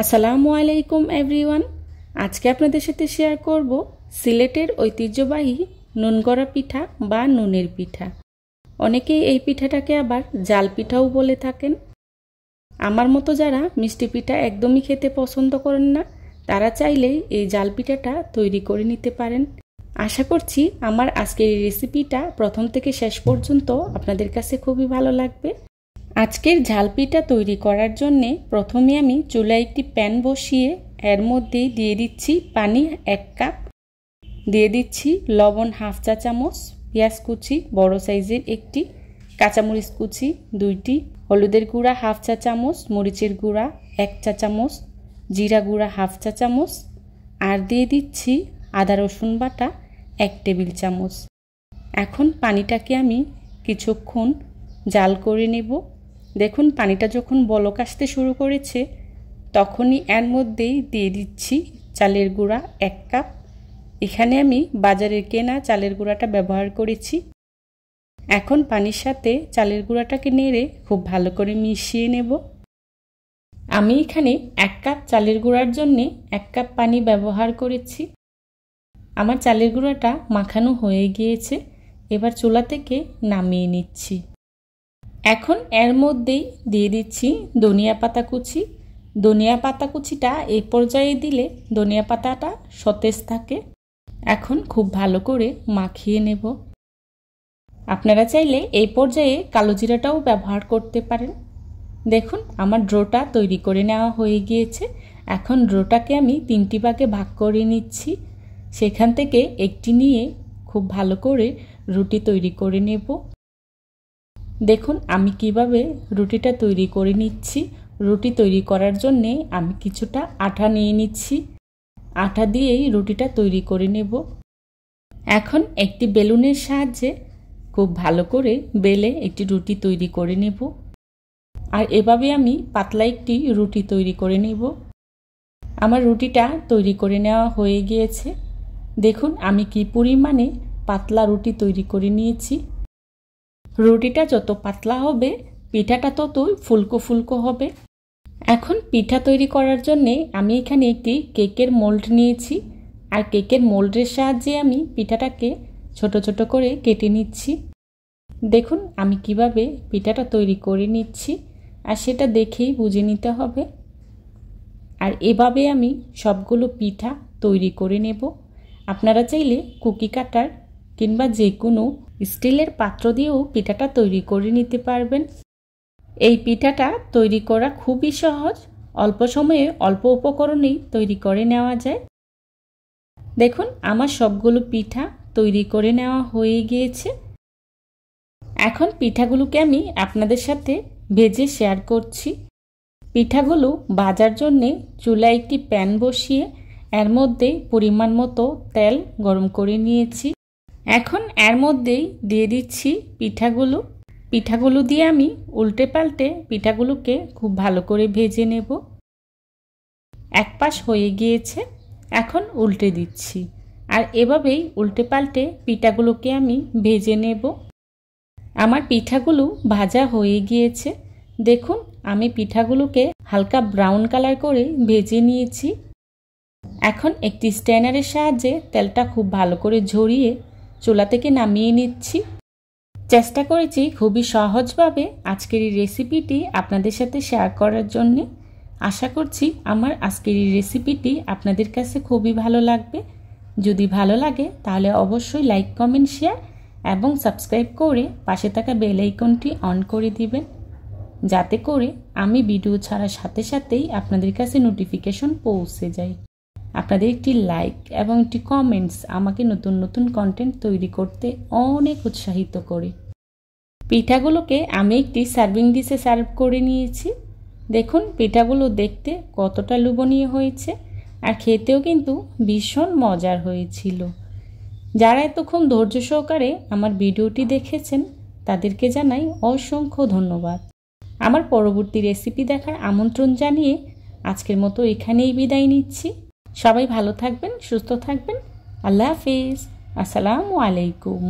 আসসালামু আলাইকুম এভরিওয়ান। আজকে আপনাদের সাথে শেয়ার করব সিলেটের ঐতিহ্যবাহী নুনগড়া পিঠা বা নুনের পিঠা। অনেকেই এই পিঠাটাকে আবার জাল পিঠাও বলে থাকেন। আমার মতো যারা মিষ্টি পিঠা একদমই খেতে পছন্দ করেন না, তারা চাইলেই এই জাল পিঠাটা তৈরি করে নিতে পারেন। আশা করছি আমার আজকের এই রেসিপিটা প্রথম থেকে শেষ পর্যন্ত আপনাদের কাছে খুবই ভালো লাগবে। আজকের ঝাল পিঠা তৈরি করার জন্য প্রথমে আমি চুলায় একটি প্যান বসিয়ে এর মধ্যে দিয়ে দিচ্ছি পানি 1 কাপ, দিয়ে দিচ্ছি লবণ 1/2 চা চামচ, পেঁয়াজ কুচি বড় সাইজের একটি, কাঁচামরিচ কুচি 2টি, হলুদের গুঁড়া 1/2 চা চামচ, মরিচের গুঁড়া 1 চা চামচ, জিরা গুঁড়া 1/2 চা চামচ, আর দিয়ে দিচ্ছি আদা রসুন বাটা 1 টেবিল চামচ। এখন পানিটাকে আমি কিছুক্ষণ জাল করে নেব। দেখুন পানিটা যখন বলক আসতে শুরু করেছে তখনই এর মধ্যেই দিয়ে দিচ্ছি চালের গুঁড়া 1 কাপ। এখানে আমি বাজারের কেনা চালের গুঁড়াটা ব্যবহার করেছি। এখন পানির সাথে চালের গুঁড়াটাকে নেড়ে খুব ভালো করে মিশিয়ে নেব। আমি এখানে 1 কাপ চালের গুঁড়ার জন্যে 1 কাপ পানি ব্যবহার করেছি। আমার চালের গুঁড়াটা মাখানো হয়ে গিয়েছে, এবার চুলা থেকে নামিয়ে নিচ্ছি। এখন এর মধ্যেই দিয়ে দিচ্ছি ধনিয়া পাতা কুচি। ধনিয়া পাতা কুচিটা এই পর্যায়ে দিলে ধনিয়া পাতাটা সতেজ থাকে। এখন খুব ভালো করে মাখিয়ে নেব। আপনারা চাইলে এই পর্যায়ে কালো জিরাটাও ব্যবহার করতে পারেন। দেখুন আমার ডোটা তৈরি করে নেওয়া হয়ে গিয়েছে। এখন ডোটাকে আমি 3টি ভাগে ভাগ করে নিচ্ছি। সেখান থেকে একটি নিয়ে খুব ভালো করে রুটি তৈরি করে নেব। দেখুন আমি কিভাবে রুটিটা তৈরি করে নিচ্ছি। রুটি তৈরি করার জন্যে আমি কিছুটা আটা নিয়ে নিচ্ছি। আটা দিয়েই রুটিটা তৈরি করে নেব। এখন একটি বেলুনের সাহায্যে খুব ভালো করে বেলে একটি রুটি তৈরি করে নেব। আর এভাবে আমি পাতলা একটি রুটি তৈরি করে নেব। আমার রুটিটা তৈরি করে নেওয়া হয়ে গিয়েছে। দেখুন আমি কি পরিমাণে পাতলা রুটি তৈরি করে নিয়েছি। রুটিটা যত পাতলা হবে পিঠাটা ততই ফুলকো ফুলকো হবে। এখন পিঠা তৈরি করার জন্যে আমি এখানে একটি কেকের মোল্ড নিয়েছি। আর কেকের মোল্ডের সাহায্যে আমি পিঠাটাকে ছোট ছোট করে কেটে নিচ্ছি। দেখুন আমি কিভাবে পিঠাটা তৈরি করে নিচ্ছি, আর সেটা দেখেই বুঝে নিতে হবে। আর এভাবে আমি সবগুলো পিঠা তৈরি করে নেব। আপনারা চাইলে কুকি কাটার কিংবা যে কোনো স্টিলের পাত্র দিয়েও পিঠাটা তৈরি করে নিতে পারবেন। এই পিঠাটা তৈরি করা খুবই সহজ, অল্প সময়ে অল্প উপকরণেই তৈরি করে নেওয়া যায়। দেখুন আমার সবগুলো পিঠা তৈরি করে নেওয়া হয়ে গিয়েছে। এখন পিঠাগুলোকে আমি আপনাদের সাথে ভেজে শেয়ার করছি। পিঠাগুলো ভাজার জন্যে চুলায় একটি প্যান বসিয়ে এর মধ্যে পরিমাণ মতো তেল গরম করে নিয়েছি। এখন এর মধ্যেই দিয়ে দিচ্ছি পিঠাগুলো দিয়ে আমি উল্টে পাল্টে পিঠাগুলোকে খুব ভালো করে ভেজে নেব। এক পাশ হয়ে গিয়েছে, এখন উল্টে দিচ্ছি। আর এভাবেই উল্টে পাল্টে পিঠাগুলোকে আমি ভেজে নেব। আমার পিঠাগুলো ভাজা হয়ে গিয়েছে। দেখুন আমি পিঠাগুলোকে হালকা ব্রাউন কালার করে ভেজে নিয়েছি। এখন একটি স্ট্যানারের সাহায্যে তেলটা খুব ভালো করে ঝরিয়ে চুলা থেকে নামিয়ে নিচ্ছি। চেষ্টা করেছি খুবই সহজভাবে আজকের এই রেসিপিটি আপনাদের সাথে শেয়ার করার জন্যে। আশা করছি আমার আজকের এই রেসিপিটি আপনাদের কাছে খুবই ভালো লাগবে। যদি ভালো লাগে তাহলে অবশ্যই লাইক, কমেন্ট, শেয়ার এবং সাবস্ক্রাইব করে পাশে থাকা বেল আইকনটি অন করে দিবেন, যাতে করে আমি ভিডিও ছাড়ার সাথে সাথেই আপনাদের কাছে নোটিফিকেশন পৌঁছে যায়। আপনাদের একটি লাইক এবং একটি কমেন্টস আমাকে নতুন নতুন কন্টেন্ট তৈরি করতে অনেক উৎসাহিত করে। পিঠাগুলোকে আমি একটি সার্ভিং ডিশে সার্ভ করে নিয়েছি। দেখুন পিঠাগুলো দেখতে কতটা লোভনীয় হয়েছে, আর খেতেও কিন্তু ভীষণ মজার হয়েছিল। যারা এতক্ষণ ধৈর্য সহকারে আমার ভিডিওটি দেখেছেন তাদেরকে জানাই অসংখ্য ধন্যবাদ। আমার পরবর্তী রেসিপি দেখার আমন্ত্রণ জানিয়ে আজকের মতো এখানেই বিদায় নিচ্ছি। সবাই ভালো থাকবেন, সুস্থ থাকবেন। আল্লাহ হাফেজ। আসসালামু আলাইকুম।